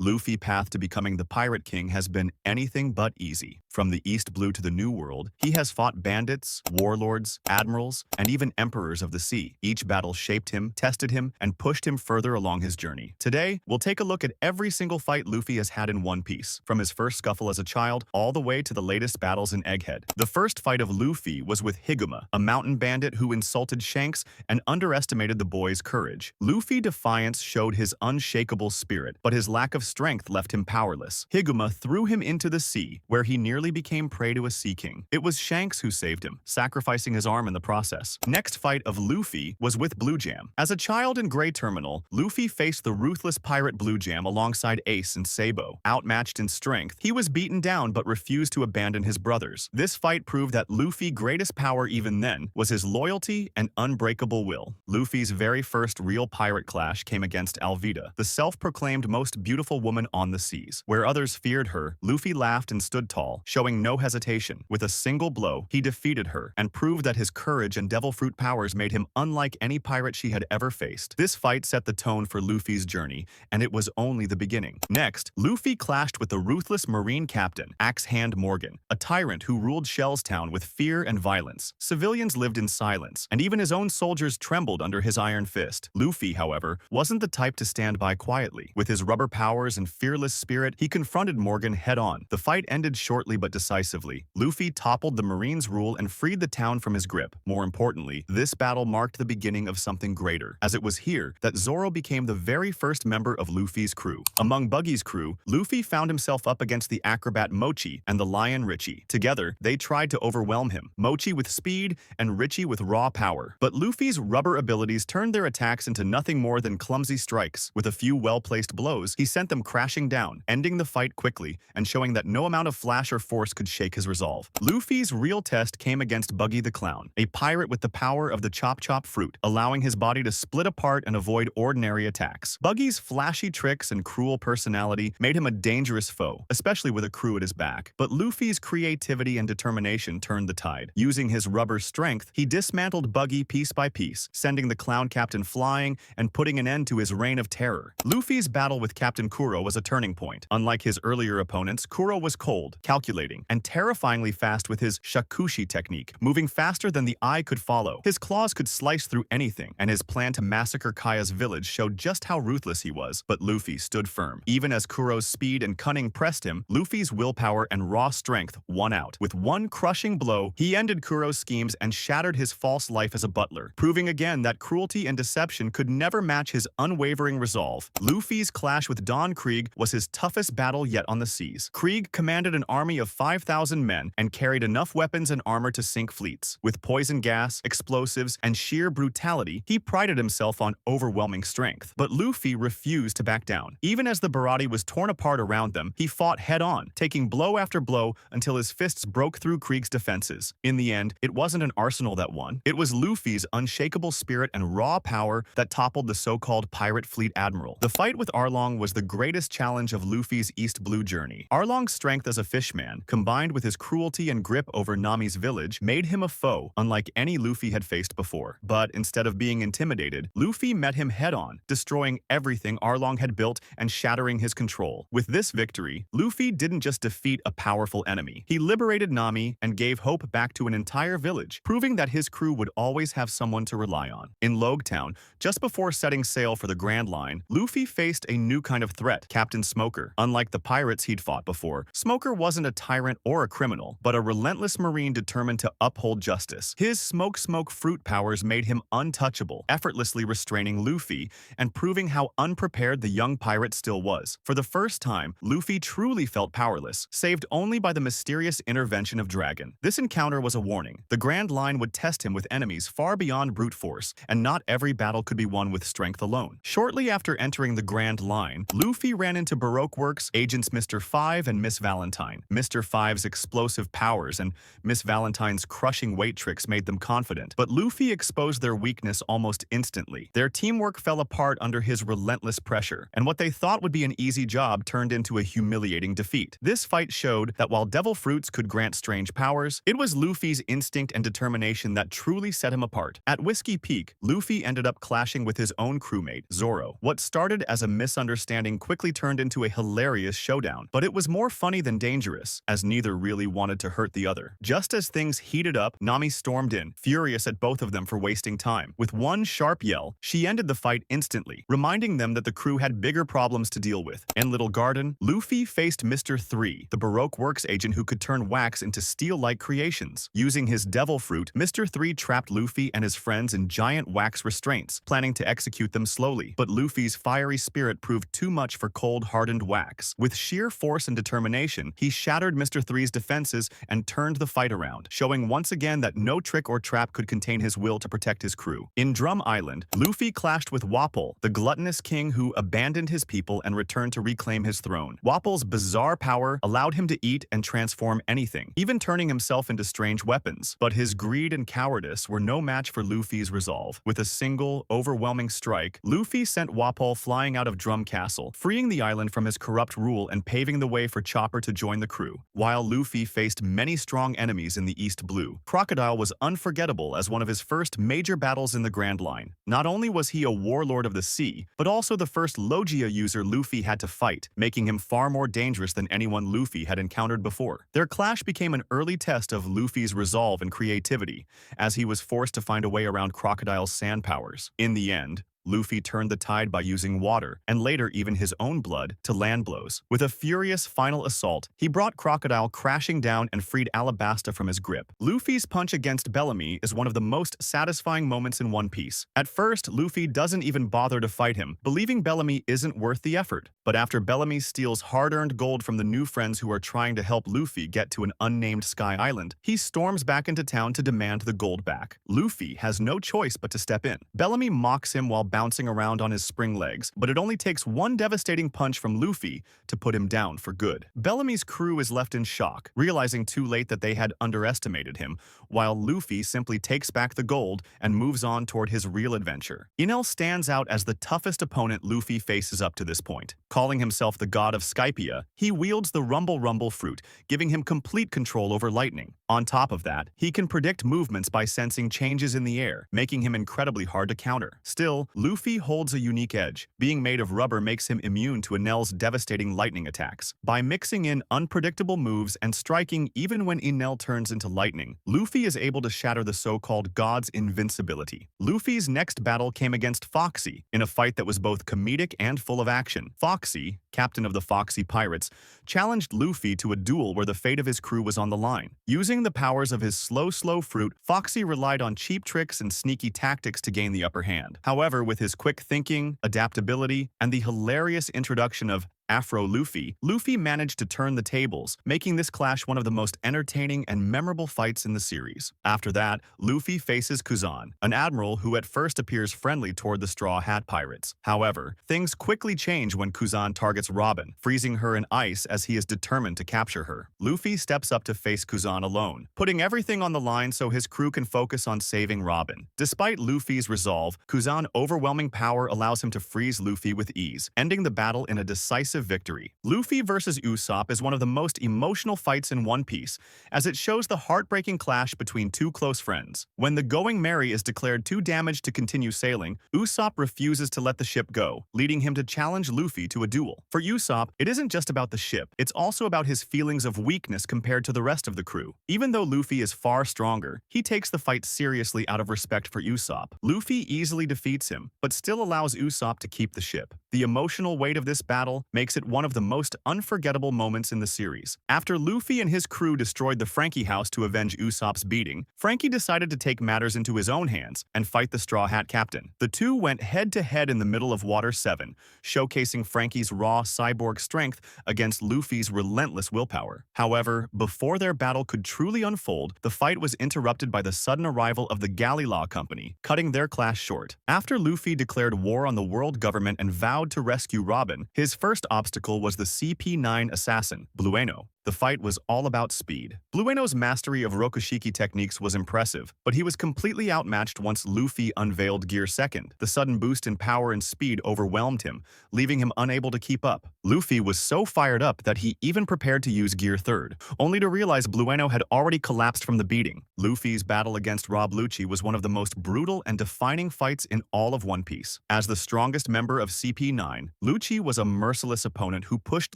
Luffy's path to becoming the Pirate King has been anything but easy. From the East Blue to the New World, he has fought bandits, warlords, admirals, and even emperors of the sea. Each battle shaped him, tested him, and pushed him further along his journey. Today, we'll take a look at every single fight Luffy has had in One Piece, from his first scuffle as a child all the way to the latest battles in Egghead. The first fight of Luffy was with Higuma, a mountain bandit who insulted Shanks and underestimated the boy's courage. Luffy's defiance showed his unshakable spirit, but his lack of strength left him powerless. Higuma threw him into the sea, where he nearly became prey to a sea king. It was Shanks who saved him, sacrificing his arm in the process. Next fight of Luffy was with Blue Jam. As a child in Grey Terminal, Luffy faced the ruthless pirate Blue Jam alongside Ace and Sabo. Outmatched in strength, he was beaten down but refused to abandon his brothers. This fight proved that Luffy's greatest power even then was his loyalty and unbreakable will. Luffy's very first real pirate clash came against Alvida, the self-proclaimed most beautiful woman on the seas. Where others feared her, Luffy laughed and stood tall, showing no hesitation. With a single blow, he defeated her and proved that his courage and devil fruit powers made him unlike any pirate she had ever faced. This fight set the tone for Luffy's journey, and it was only the beginning. Next, Luffy clashed with the ruthless Marine captain, Axe Hand Morgan, a tyrant who ruled Shell's Town with fear and violence. Civilians lived in silence, and even his own soldiers trembled under his iron fist. Luffy, however, wasn't the type to stand by quietly. With his rubber powers and fearless spirit, he confronted Morgan head-on. The fight ended shortly but decisively. Luffy toppled the Marine's rule and freed the town from his grip. More importantly, this battle marked the beginning of something greater, as it was here that Zoro became the very first member of Luffy's crew. Among Buggy's crew, Luffy found himself up against the acrobat Mochi and the lion Richie. Together, they tried to overwhelm him, Mochi with speed and Richie with raw power. But Luffy's rubber abilities turned their attacks into nothing more than clumsy strikes. With a few well-placed blows, he sent them crashing down, ending the fight quickly and showing that no amount of flash or force could shake his resolve. Luffy's real test came against Buggy the Clown, a pirate with the power of the Chop Chop fruit, allowing his body to split apart and avoid ordinary attacks. Buggy's flashy tricks and cruel personality made him a dangerous foe, especially with a crew at his back. But Luffy's creativity and determination turned the tide. Using his rubber strength, he dismantled Buggy piece by piece, sending the clown captain flying and putting an end to his reign of terror. Luffy's battle with Captain Kuro was a turning point. Unlike his earlier opponents, Kuro was cold, calculating, and terrifyingly fast with his shakushi technique, moving faster than the eye could follow. His claws could slice through anything, and his plan to massacre Kaya's village showed just how ruthless he was. But Luffy stood firm. Even as Kuro's speed and cunning pressed him, Luffy's willpower and raw strength won out. With one crushing blow, he ended Kuro's schemes and shattered his false life as a butler, proving again that cruelty and deception could never match his unwavering resolve. Luffy's clash with Don Krieg was his toughest battle yet on the seas. Krieg commanded an army of 5,000 men and carried enough weapons and armor to sink fleets. With poison gas, explosives, and sheer brutality, he prided himself on overwhelming strength. But Luffy refused to back down. Even as the Baratie was torn apart around them, he fought head-on, taking blow after blow until his fists broke through Krieg's defenses. In the end, it wasn't an arsenal that won. It was Luffy's unshakable spirit and raw power that toppled the so-called pirate fleet admiral. The fight with Arlong was the greatest challenge of Luffy's East Blue journey. Arlong's strength as a fishman, combined with his cruelty and grip over Nami's village, made him a foe unlike any Luffy had faced before. But instead of being intimidated, Luffy met him head-on, destroying everything Arlong had built and shattering his control. With this victory, Luffy didn't just defeat a powerful enemy. He liberated Nami and gave hope back to an entire village, proving that his crew would always have someone to rely on. In Logtown, just before setting sail for the Grand Line, Luffy faced a new kind of threat, Captain Smoker. Unlike the pirates he'd fought before, Smoker wasn't a tyrant or a criminal, but a relentless marine determined to uphold justice. His smoke fruit powers made him untouchable, effortlessly restraining Luffy and proving how unprepared the young pirate still was. For the first time, Luffy truly felt powerless, saved only by the mysterious intervention of Dragon. This encounter was a warning. The Grand Line would test him with enemies far beyond brute force, and not every battle could be won with strength alone. Shortly after entering the Grand Line, Luffy ran into Baroque Works agents Mr. Five and Miss Valentine. Mr. Five's explosive powers and Miss Valentine's crushing weight tricks made them confident, but Luffy exposed their weakness almost instantly. Their teamwork fell apart under his relentless pressure, and what they thought would be an easy job turned into a humiliating defeat. This fight showed that while devil fruits could grant strange powers, it was Luffy's instinct and determination that truly set him apart. At Whiskey Peak, Luffy ended up clashing with his own crewmate, Zoro. What started as a misunderstanding quickly quickly turned into a hilarious showdown. But it was more funny than dangerous, as neither really wanted to hurt the other. Just as things heated up, Nami stormed in, furious at both of them for wasting time. With one sharp yell, she ended the fight instantly, reminding them that the crew had bigger problems to deal with. In Little Garden, Luffy faced Mr. 3, the Baroque Works agent who could turn wax into steel-like creations. Using his devil fruit, Mr. 3 trapped Luffy and his friends in giant wax restraints, planning to execute them slowly. But Luffy's fiery spirit proved too much for cold, hardened wax. With sheer force and determination, he shattered Mr. 3's defenses and turned the fight around, showing once again that no trick or trap could contain his will to protect his crew. In Drum Island, Luffy clashed with Wapol, the gluttonous king who abandoned his people and returned to reclaim his throne. Wapol's bizarre power allowed him to eat and transform anything, even turning himself into strange weapons. But his greed and cowardice were no match for Luffy's resolve. With a single, overwhelming strike, Luffy sent Wapol flying out of Drum Castle, freeing the island from his corrupt rule and paving the way for Chopper to join the crew. While Luffy faced many strong enemies in the East Blue, Crocodile was unforgettable as one of his first major battles in the Grand Line. Not only was he a warlord of the sea, but also the first Logia user Luffy had to fight, making him far more dangerous than anyone Luffy had encountered before. Their clash became an early test of Luffy's resolve and creativity, as he was forced to find a way around Crocodile's sand powers. In the end, Luffy turned the tide by using water, and later even his own blood, to land blows. With a furious final assault, he brought Crocodile crashing down and freed Alabasta from his grip. Luffy's punch against Bellamy is one of the most satisfying moments in One Piece. At first, Luffy doesn't even bother to fight him, believing Bellamy isn't worth the effort. But after Bellamy steals hard-earned gold from the new friends who are trying to help Luffy get to an unnamed Sky Island, he storms back into town to demand the gold back. Luffy has no choice but to step in. Bellamy mocks him while bouncing around on his spring legs, but it only takes one devastating punch from Luffy to put him down for good. Bellamy's crew is left in shock, realizing too late that they had underestimated him, while Luffy simply takes back the gold and moves on toward his real adventure. Enel stands out as the toughest opponent Luffy faces up to this point. Calling himself the god of Skypiea, he wields the Rumble Rumble fruit, giving him complete control over lightning. On top of that, he can predict movements by sensing changes in the air, making him incredibly hard to counter. Still, Luffy holds a unique edge. Being made of rubber makes him immune to Enel's devastating lightning attacks. By mixing in unpredictable moves and striking even when Enel turns into lightning, Luffy is able to shatter the so-called god's invincibility. Luffy's next battle came against Foxy, in a fight that was both comedic and full of action. Foxy, captain of the Foxy Pirates, challenged Luffy to a duel where the fate of his crew was on the line. Using the powers of his slow fruit, Foxy relied on cheap tricks and sneaky tactics to gain the upper hand. However, with his quick thinking, adaptability, and the hilarious introduction of Afro Luffy, Luffy managed to turn the tables, making this clash one of the most entertaining and memorable fights in the series. After that, Luffy faces Kuzan, an admiral who at first appears friendly toward the Straw Hat Pirates. However, things quickly change when Kuzan targets Robin, freezing her in ice as he is determined to capture her. Luffy steps up to face Kuzan alone, putting everything on the line so his crew can focus on saving Robin. Despite Luffy's resolve, Kuzan's overwhelming power allows him to freeze Luffy with ease, ending the battle in a decisive victory. Luffy versus Usopp is one of the most emotional fights in One Piece, as it shows the heartbreaking clash between two close friends. When the Going Merry is declared too damaged to continue sailing, Usopp refuses to let the ship go, leading him to challenge Luffy to a duel. For Usopp, it isn't just about the ship, it's also about his feelings of weakness compared to the rest of the crew. Even though Luffy is far stronger, he takes the fight seriously out of respect for Usopp. Luffy easily defeats him, but still allows Usopp to keep the ship. The emotional weight of this battle makes it one of the most unforgettable moments in the series. After Luffy and his crew destroyed the Frankie house to avenge Usopp's beating, Frankie decided to take matters into his own hands and fight the Straw Hat Captain. The two went head-to-head in the middle of Water 7, showcasing Frankie's raw cyborg strength against Luffy's relentless willpower. However, before their battle could truly unfold, the fight was interrupted by the sudden arrival of the Galley Law Company, cutting their clash short. After Luffy declared war on the world government and vowed to rescue Robin, his first obstacle was the CP9 assassin, Blueno. The fight was all about speed. Blueno's mastery of Rokushiki techniques was impressive, but he was completely outmatched once Luffy unveiled Gear Second. The sudden boost in power and speed overwhelmed him, leaving him unable to keep up. Luffy was so fired up that he even prepared to use Gear Third, only to realize Blueno had already collapsed from the beating. Luffy's battle against Rob Lucci was one of the most brutal and defining fights in all of One Piece. As the strongest member of CP9, Lucci was a merciless opponent who pushed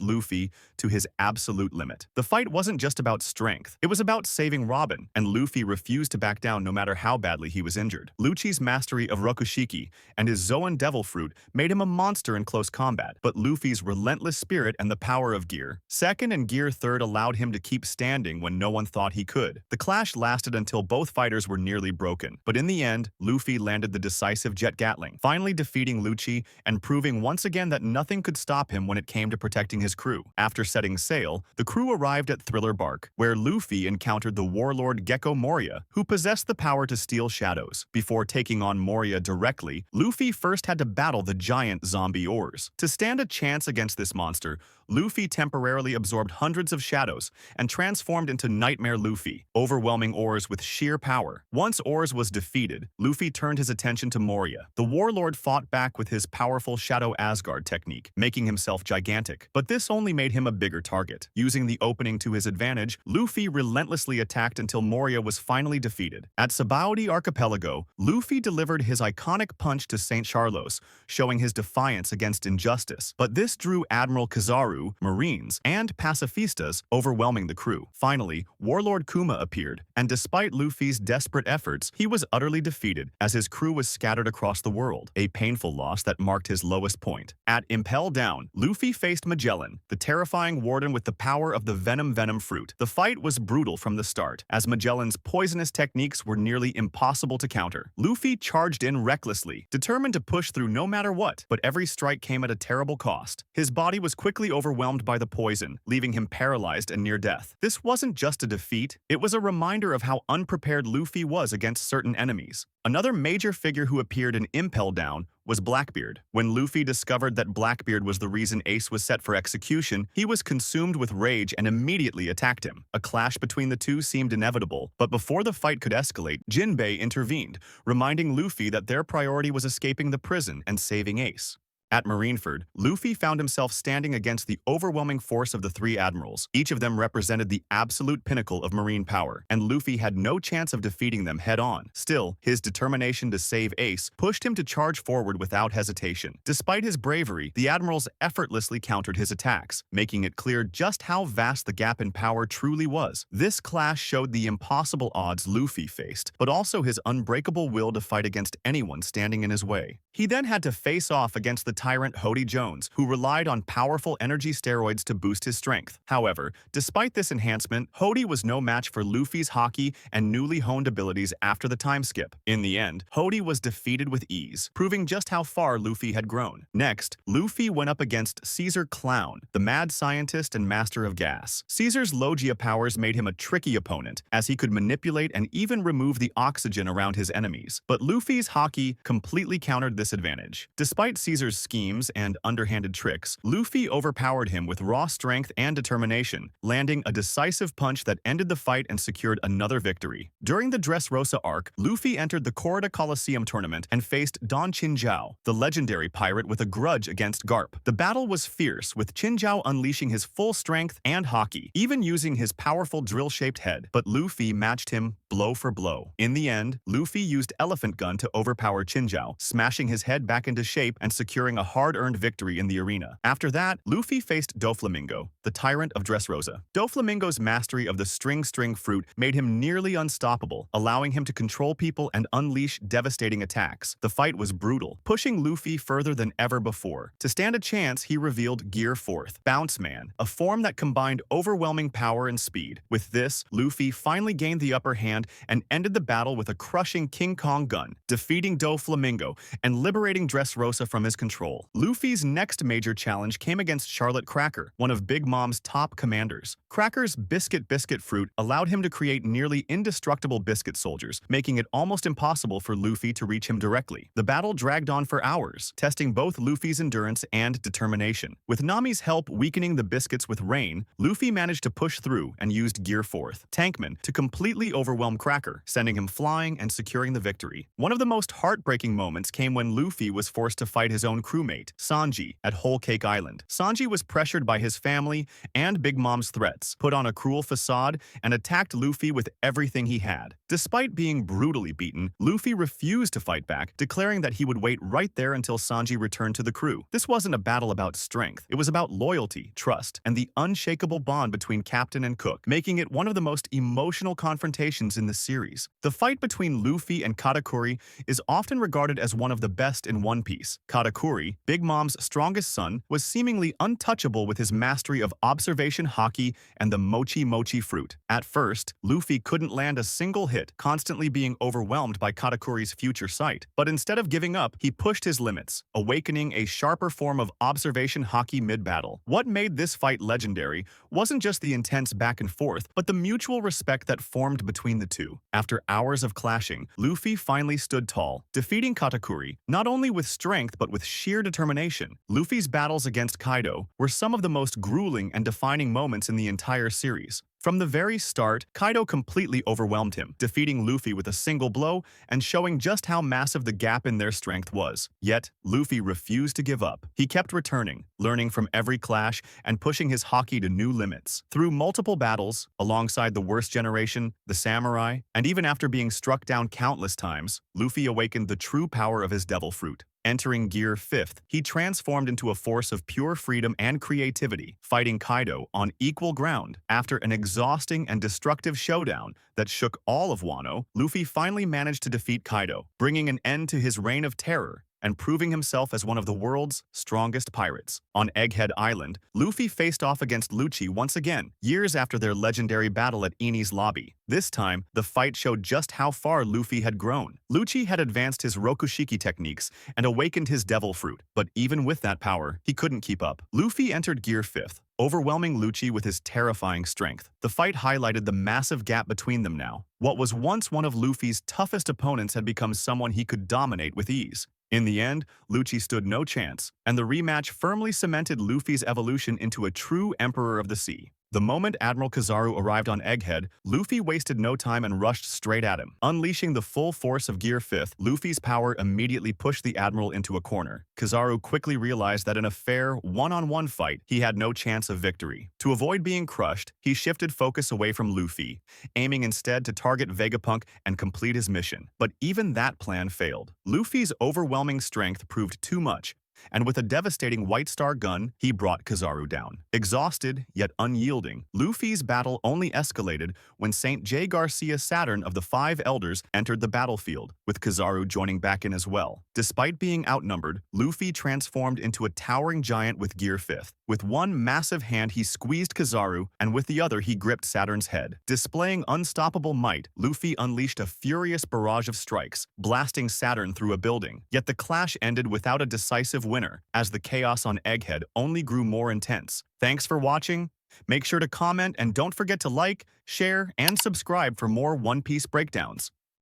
Luffy to his absolute limit. The fight wasn't just about strength, it was about saving Robin, and Luffy refused to back down no matter how badly he was injured. Lucci's mastery of Rokushiki and his Zoan Devil Fruit made him a monster in close combat, but Luffy's relentless spirit and the power of Gear Second and Gear Third allowed him to keep standing when no one thought he could. The clash lasted until both fighters were nearly broken, but in the end, Luffy landed the decisive Jet Gatling, finally defeating Lucci and proving once again that nothing could stop him when it came to protecting his crew. After setting sail, the crew arrived at Thriller Bark, where Luffy encountered the warlord Gecko Moria, who possessed the power to steal shadows. Before taking on Moria directly, Luffy first had to battle the giant zombie ores. To stand a chance against this monster, Luffy temporarily absorbed hundreds of shadows and transformed into Nightmare Luffy, overwhelming Ores with sheer power. Once Ores was defeated, Luffy turned his attention to Moria. The warlord fought back with his powerful Shadow Asgard technique, making himself gigantic. But this only made him a bigger target. Using the opening to his advantage, Luffy relentlessly attacked until Moria was finally defeated. At Sabaody Archipelago, Luffy delivered his iconic punch to St. Charlos, showing his defiance against injustice. But this drew Admiral Kizaru, Marines, and pacifistas, overwhelming the crew. Finally, Warlord Kuma appeared, and despite Luffy's desperate efforts, he was utterly defeated as his crew was scattered across the world, a painful loss that marked his lowest point. At Impel Down, Luffy faced Magellan, the terrifying warden with the power of the Venom fruit. The fight was brutal from the start, as Magellan's poisonous techniques were nearly impossible to counter. Luffy charged in recklessly, determined to push through no matter what, but every strike came at a terrible cost. His body was quickly overwhelmed by the poison, leaving him paralyzed and near death. This wasn't just a defeat, it was a reminder of how unprepared Luffy was against certain enemies. Another major figure who appeared in Impel Down was Blackbeard. When Luffy discovered that Blackbeard was the reason Ace was set for execution, he was consumed with rage and immediately attacked him. A clash between the two seemed inevitable, but before the fight could escalate, Jinbei intervened, reminding Luffy that their priority was escaping the prison and saving Ace. At Marineford, Luffy found himself standing against the overwhelming force of the three admirals. Each of them represented the absolute pinnacle of marine power, and Luffy had no chance of defeating them head-on. Still, his determination to save Ace pushed him to charge forward without hesitation. Despite his bravery, the admirals effortlessly countered his attacks, making it clear just how vast the gap in power truly was. This clash showed the impossible odds Luffy faced, but also his unbreakable will to fight against anyone standing in his way. He then had to face off against the tyrant Hody Jones, who relied on powerful energy steroids to boost his strength. However, despite this enhancement, Hody was no match for Luffy's haki and newly honed abilities after the time skip. In the end, Hody was defeated with ease, proving just how far Luffy had grown. Next, Luffy went up against Caesar Clown, the mad scientist and master of gas. Caesar's Logia powers made him a tricky opponent, as he could manipulate and even remove the oxygen around his enemies. But Luffy's haki completely countered this advantage. Despite Caesar's schemes and underhanded tricks, Luffy overpowered him with raw strength and determination, landing a decisive punch that ended the fight and secured another victory. During the Dressrosa arc, Luffy entered the Corrida Coliseum tournament and faced Don Chinzhao, the legendary pirate with a grudge against Garp. The battle was fierce, with Chinzhao unleashing his full strength and haki, even using his powerful drill-shaped head, but Luffy matched him blow for blow. In the end, Luffy used Elephant Gun to overpower Chinzhao, smashing his head back into shape and securing a hard-earned victory in the arena. After that, Luffy faced Doflamingo, the tyrant of Dressrosa. Doflamingo's mastery of the string fruit made him nearly unstoppable, allowing him to control people and unleash devastating attacks. The fight was brutal, pushing Luffy further than ever before. To stand a chance, he revealed Gear Fourth, Bounce Man, a form that combined overwhelming power and speed. With this, Luffy finally gained the upper hand and ended the battle with a crushing King Kong gun, defeating Doflamingo and liberating Dressrosa from his control. control. Luffy's next major challenge came against Charlotte Cracker, one of Big Mom's top commanders. Cracker's biscuit fruit allowed him to create nearly indestructible biscuit soldiers, making it almost impossible for Luffy to reach him directly. The battle dragged on for hours, testing both Luffy's endurance and determination. With Nami's help weakening the biscuits with rain, Luffy managed to push through and used Gear 4th, Tankman, to completely overwhelm Cracker, sending him flying and securing the victory. One of the most heartbreaking moments came when Luffy was forced to fight his own crewmate, Sanji, at Whole Cake Island. Sanji was pressured by his family and Big Mom's threats, put on a cruel facade, and attacked Luffy with everything he had. Despite being brutally beaten, Luffy refused to fight back, declaring that he would wait right there until Sanji returned to the crew. This wasn't a battle about strength. It was about loyalty, trust, and the unshakable bond between captain and cook, making it one of the most emotional confrontations in the series. The fight between Luffy and Katakuri is often regarded as one of the best in One Piece. Katakuri, Big Mom's strongest son, was seemingly untouchable with his mastery of observation haki and the mochi fruit. At first, Luffy couldn't land a single hit, constantly being overwhelmed by Katakuri's future sight. But instead of giving up, he pushed his limits, awakening a sharper form of observation haki mid-battle. What made this fight legendary wasn't just the intense back and forth, but the mutual respect that formed between the two. After hours of clashing, Luffy finally stood tall, defeating Katakuri, not only with strength but with sheer determination. Luffy's battles against Kaido were some of the most grueling and defining moments in the entire series. From the very start, Kaido completely overwhelmed him, defeating Luffy with a single blow and showing just how massive the gap in their strength was. Yet, Luffy refused to give up. He kept returning, learning from every clash and pushing his haki to new limits. Through multiple battles, alongside the Worst Generation, the Samurai, and even after being struck down countless times, Luffy awakened the true power of his Devil Fruit. Entering Gear 5th, he transformed into a force of pure freedom and creativity, fighting Kaido on equal ground. After an exhausting and destructive showdown that shook all of Wano, Luffy finally managed to defeat Kaido, bringing an end to his reign of terror and proving himself as one of the world's strongest pirates. On Egghead Island, Luffy faced off against Lucci once again, years after their legendary battle at Enies Lobby. This time, the fight showed just how far Luffy had grown. Lucci had advanced his Rokushiki techniques and awakened his Devil Fruit, but even with that power, he couldn't keep up. Luffy entered Gear 5th, overwhelming Lucci with his terrifying strength. The fight highlighted the massive gap between them now. What was once one of Luffy's toughest opponents had become someone he could dominate with ease. In the end, Lucci stood no chance, and the rematch firmly cemented Luffy's evolution into a true Emperor of the Sea. The moment Admiral Kizaru arrived on Egghead, Luffy wasted no time and rushed straight at him. Unleashing the full force of Gear 5th, Luffy's power immediately pushed the Admiral into a corner. Kizaru quickly realized that in a fair, one-on-one fight, he had no chance of victory. To avoid being crushed, he shifted focus away from Luffy, aiming instead to target Vegapunk and complete his mission. But even that plan failed. Luffy's overwhelming strength proved too much, and with a devastating White Star gun, he brought Kizaru down. Exhausted, yet unyielding, Luffy's battle only escalated when St. J. Garcia Saturn of the Five Elders entered the battlefield, with Kizaru joining back in as well. Despite being outnumbered, Luffy transformed into a towering giant with Gear 5th. With one massive hand, he squeezed Kizaru, and with the other, he gripped Saturn's head. Displaying unstoppable might, Luffy unleashed a furious barrage of strikes, blasting Saturn through a building. Yet the clash ended without a decisive winner, as the chaos on Egghead only grew more intense. Thanks for watching. Make sure to comment and don't forget to like, share, and subscribe for more One Piece breakdowns.